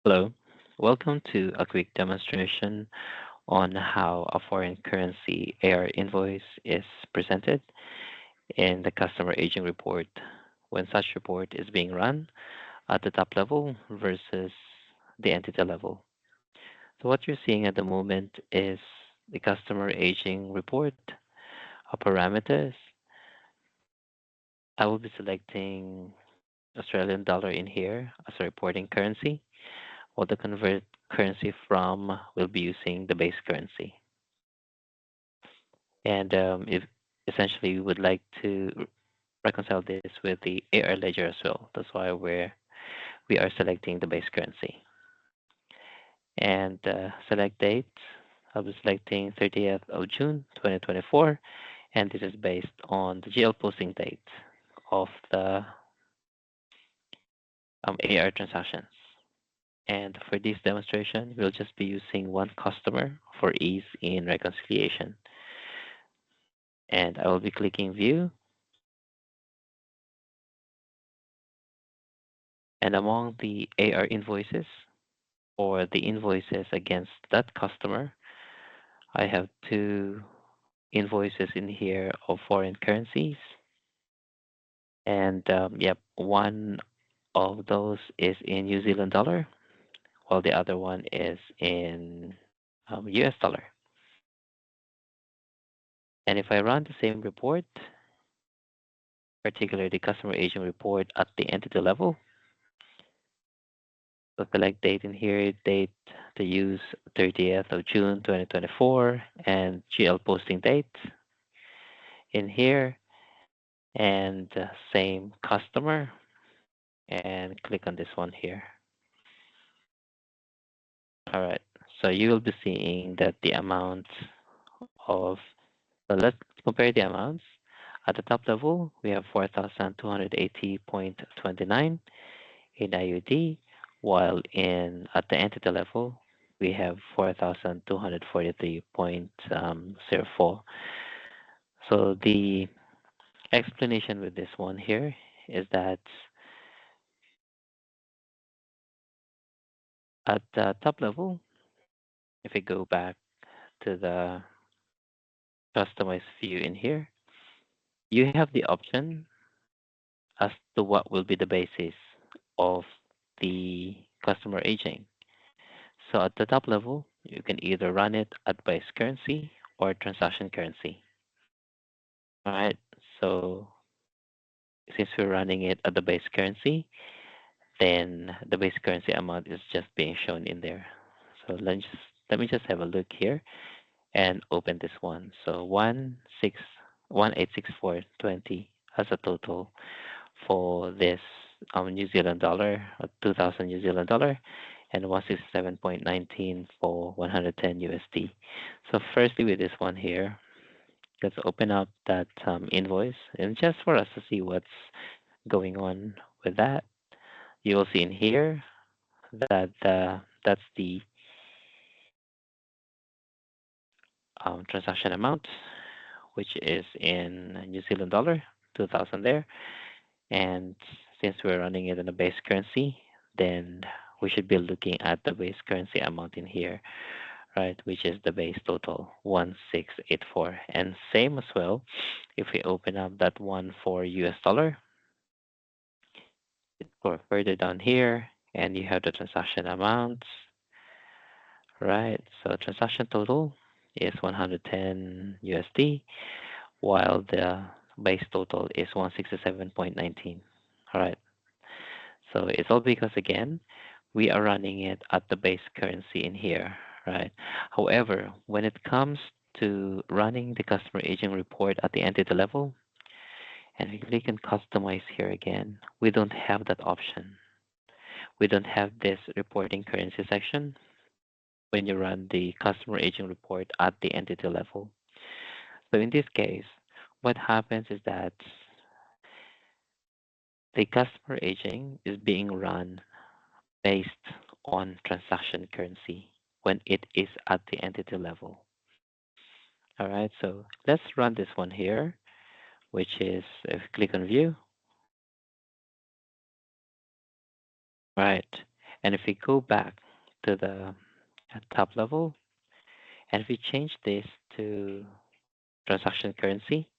Hello. Welcome to a quick demonstration on how a foreign currency AR invoice is presented in the customer aging report when such report is being run at the top level versus the entity level. So what you're seeing at the moment is the customer aging report parameters. I will be selecting Australian dollar in here as a reporting currency, while the convert currency from will be using the base currency. And if essentially we would like to reconcile this with the AR ledger as well. That's why we are selecting the base currency. And select date. I'll be selecting 30th of June 2024, and this is based on the GL posting date of the AR transactions. And for this demonstration, we'll just be using one customer for ease in reconciliation. And I will be clicking View. And among the AR invoices or the invoices against that customer, I have two invoices in here of foreign currencies. And yep, one of those is in New Zealand dollar, while the other one is in US dollar. And if I run the same report, particularly the customer agent report at the entity level, so select date in here, date to use 30th of June 2024, and GL posting date in here, and same customer, and click on this one here. All right, so you will be seeing that the amount of, so let's compare the amounts. At the top level, we have 4,280.29 in IUD, while in at the entity level, we have 4,243.04. So the explanation with this one here is that at the top level, if we go back to the customized view in here, you have the option as to what will be the basis of the customer aging. So at the top level, you can either run it at base currency or transaction currency. All right. So since we're running it at the base currency, then the base currency amount is just being shown in there. So let me just have a look here and open this one. So 1,864.20 as a total for this New Zealand dollar, 2,000 New Zealand dollar, and 167.19 for 110 USD. So firstly, with this one here, let's open up that invoice, and just for us to see what's going on with that, you will see in here that that's the transaction amount, which is in New Zealand dollar, 2,000 there. And since we're running it in a base currency, then we should be looking at the base currency amount in here, right? Which is the base total 1684. And same as well, if we open up that one for US dollar, go further down here, and you have the transaction amounts, right? So transaction total is 110 USD, while the base total is 167.19. All right. So it's all because again, we are running it at the base currency in here, right? However, when it comes to running the customer aging report at the entity level, and we click on customize here again, we don't have that option. We don't have this reporting currency section when you run the customer aging report at the entity level. So in this case, what happens is that the customer aging is being run based on transaction currency when it is at the entity level. All right, so let's run this one here, which is if you click on view, right? And if we go back to the top level, and if we change this to transaction currency,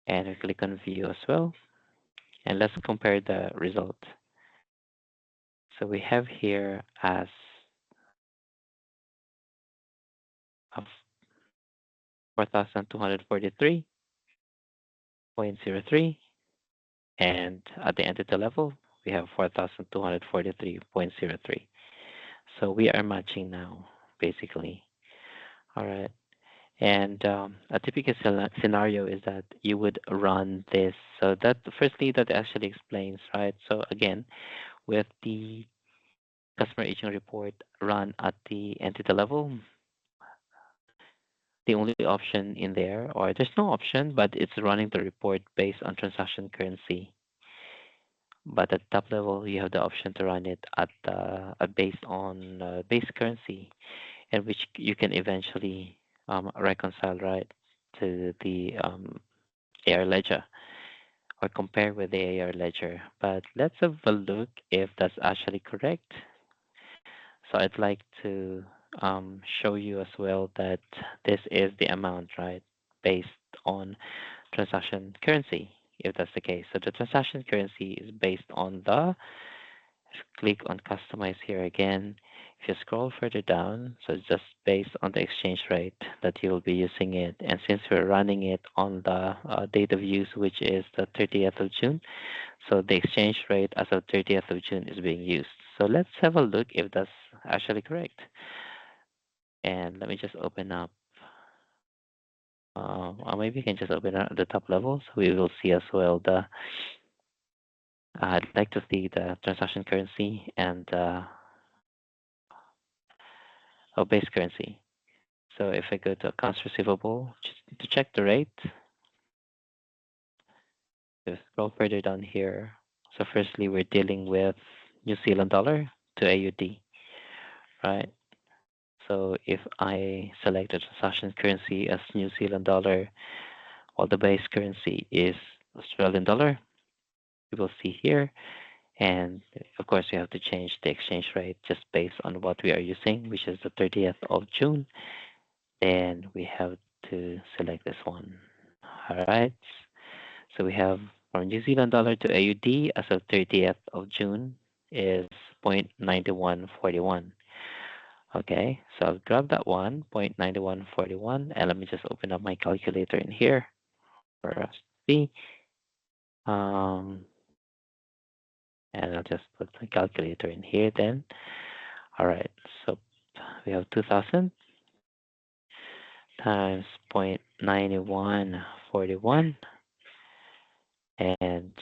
and we click on view as well, and let's compare the result. So we have here as of 4,243.03, and at the entity level, we have 4,243.03. So we are matching now, basically. All right. And a typical scenario is that you would run this. So that firstly, that actually explains, right? So again, with the customer aging report run at the entity level, the only option in there, or there's no option, but it's running the report based on transaction currency. But at top level, you have the option to run it at based on base currency, and which you can eventually reconcile, right, to the AR ledger or compare with the AR ledger. But let's have a look if that's actually correct. So I'd like to show you as well that this is the amount, right, based on transaction currency, if that's the case. So the transaction currency is based on the, click on customize here again. If you scroll further down, so it's just based on the exchange rate that you will be using it. And since we're running it on the date of use, which is the 30th of June, so the exchange rate as of 30th of June is being used. So let's have a look if that's actually correct. And let me just open up, or maybe you can just open up the top level so we will see as well the, I'd like to see the transaction currency and base currency. So if I go to accounts receivable, just to check the rate, just scroll further down here. So firstly, we're dealing with New Zealand dollar to AUD, right? So if I select the transaction currency as New Zealand dollar, while the base currency is Australian dollar, you will see here. And of course, we have to change the exchange rate just based on what we are using, which is the 30th of June. Then we have to select this one. All right. So we have from New Zealand dollar to AUD as of 30th of June is 0.9141. Okay, so I'll grab that one, 0.9141, and let me just open up my calculator in here for us to see. And I'll just put my calculator in here then. All right, so we have 2,000 times 0.9141, and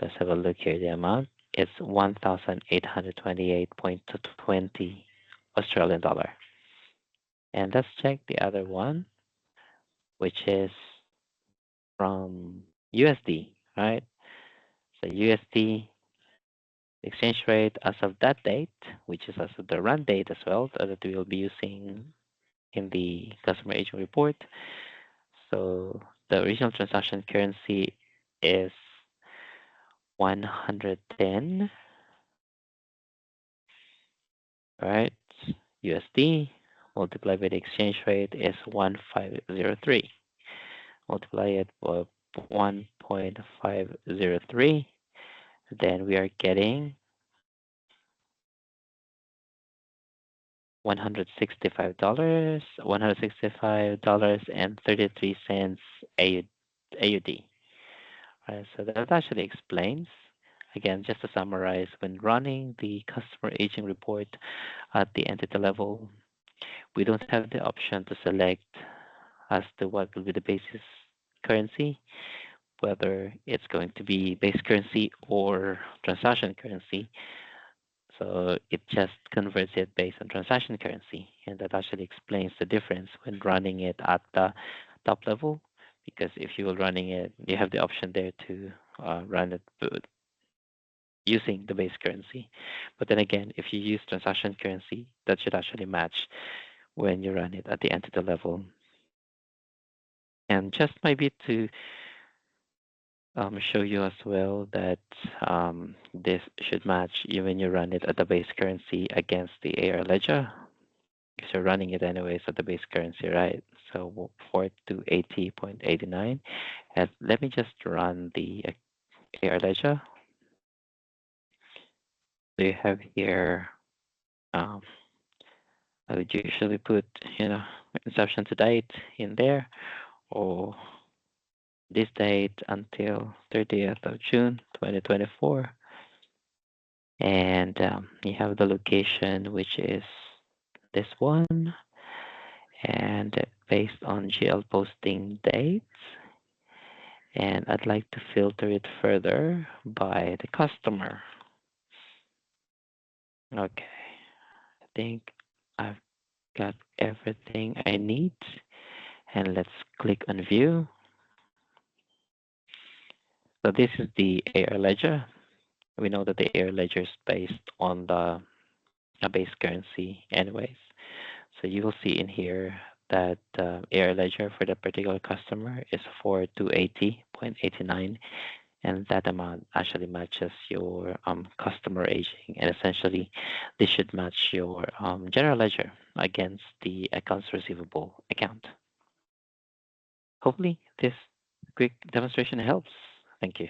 let's have a look here. The amount is 1,828.20 Australian dollar. And let's check the other one, which is from USD, right? So USD exchange rate as of that date, which is as of the run date as well, that we will be using in the customer agent report. So the original transaction currency is 110, right? USD multiplied by the exchange rate is 1503. Multiply it by 1.503, then we are getting $165.33 AUD. Right, so that actually explains. Again, just to summarize, when running the customer aging report at the entity level, we don't have the option to select as to what will be the basis currency, whether it's going to be base currency or transaction currency. So it just converts it based on transaction currency. And that actually explains the difference when running it at the top level. Because if you are running it, you have the option there to run it using the base currency. But then again, if you use transaction currency, that should actually match when you run it at the entity level. And just maybe to show you as well that this should match you when you run it at the base currency against the AR ledger. Because you're running it anyways at the base currency, right? So 4280.89. And let me just run the AR ledger. So you have here, um, I would usually put, you know, inception to date in there, or this date until 30th of June 2024. And you have the location, which is this one. And based on GL posting dates, and I'd like to filter it further by the customer. Okay, I think I've got everything I need. And let's click on view. So this is the AR ledger. We know that the AR ledger is based on the base currency anyways. So you will see in here that AR ledger for the particular customer is 4280.89, and that amount actually matches your customer aging, and essentially this should match your general ledger against the accounts receivable account. Hopefully this quick demonstration helps. Thank you.